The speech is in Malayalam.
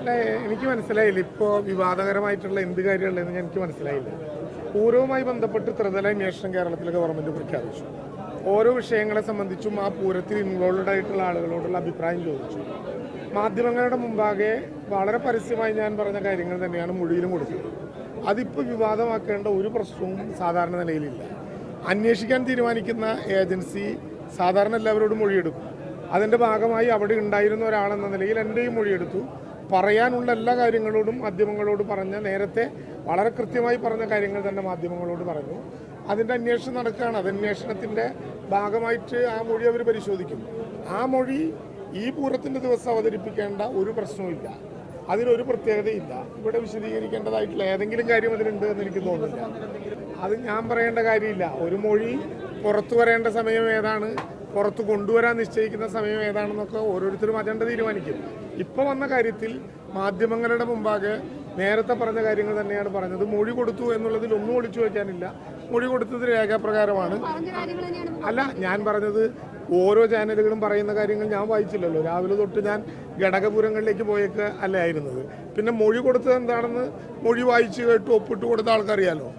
അല്ല, എനിക്ക് മനസ്സിലായില്ല. ഇപ്പോൾ വിവാദകരമായിട്ടുള്ള എന്ത് കാര്യമുള്ളതെന്ന് എനിക്ക് മനസ്സിലായില്ല. പൂരവുമായി ബന്ധപ്പെട്ട് ത്രിതല അന്വേഷണം കേരളത്തിലെ ഗവൺമെൻറ് പ്രഖ്യാപിച്ചു. ഓരോ വിഷയങ്ങളെ സംബന്ധിച്ചും ആ പൂരത്തിൽ ഇൻവോൾവഡ് ആയിട്ടുള്ള ആളുകളോടുള്ള അഭിപ്രായം ചോദിച്ചു. മാധ്യമങ്ങളുടെ മുമ്പാകെ വളരെ പരസ്യമായി ഞാൻ പറഞ്ഞ കാര്യങ്ങൾ തന്നെയാണ് മൊഴിയിലും കൊടുത്തത്. അതിപ്പോൾ വിവാദമാക്കേണ്ട ഒരു പ്രശ്നവും സാധാരണ നിലയിലില്ല. അന്വേഷിക്കാൻ തീരുമാനിക്കുന്ന ഏജൻസി സാധാരണ എല്ലാവരോടും മൊഴിയെടുക്കും. അതിൻ്റെ ഭാഗമായി അവിടെ ഉണ്ടായിരുന്ന ഒരാളെന്ന നിലയിൽ എൻ്റെയും മൊഴിയെടുത്തു. പറയാനുള്ള എല്ലാ കാര്യങ്ങളോടും മാധ്യമങ്ങളോട് പറഞ്ഞ നേരത്തെ വളരെ കൃത്യമായി പറഞ്ഞ കാര്യങ്ങൾ തന്നെ മാധ്യമങ്ങളോട് പറഞ്ഞു. അതിൻ്റെ അന്വേഷണം നടക്കുകയാണ്. അത് അന്വേഷണത്തിൻ്റെ ഭാഗമായിട്ട് ആ മൊഴി അവർ പരിശോധിക്കും. ആ മൊഴി ഈ പൂരത്തിൻ്റെ ദിവസം അവതരിപ്പിക്കേണ്ട ഒരു പ്രശ്നവുമില്ല. അതിലൊരു പ്രത്യേകതയില്ല. ഇവിടെ വിശദീകരിക്കേണ്ടതായിട്ടുള്ള ഏതെങ്കിലും കാര്യം അതിലുണ്ട് എന്ന് എനിക്ക് തോന്നുന്നില്ല. അത് ഞാൻ പറയേണ്ട കാര്യമില്ല. ഒരു മൊഴി പുറത്തു വരേണ്ട സമയം ഏതാണ്, പുറത്ത് കൊണ്ടുവരാൻ നിശ്ചയിക്കുന്ന സമയം ഏതാണെന്നൊക്കെ ഓരോരുത്തരും അജണ്ട തീരുമാനിക്കും. ഇപ്പോൾ വന്ന കാര്യത്തിൽ മാധ്യമങ്ങളുടെ മുമ്പാകെ നേരത്തെ പറഞ്ഞ കാര്യങ്ങൾ തന്നെയാണ് പറഞ്ഞത്. മൊഴി കൊടുത്തു എന്നുള്ളതിൽ ഒന്നും ഒളിച്ചു വയ്ക്കാനില്ല. മൊഴി കൊടുത്തത് രേഖാപ്രകാരമാണ്. അല്ല, ഞാൻ പറഞ്ഞത് ഓരോ ചാനലുകളും പറയുന്ന കാര്യങ്ങൾ ഞാൻ വായിച്ചില്ലല്ലോ. രാവിലെ തൊട്ട് ഞാൻ ഘടകപുരങ്ങളിലേക്ക് പോയൊക്കെ അല്ലേ ആയിരുന്നത്. പിന്നെ മൊഴി കൊടുത്തത് എന്താണെന്ന് മൊഴി വായിച്ചു കേട്ട് ഒപ്പിട്ട് കൊടുത്ത ആൾക്കറിയാലോ.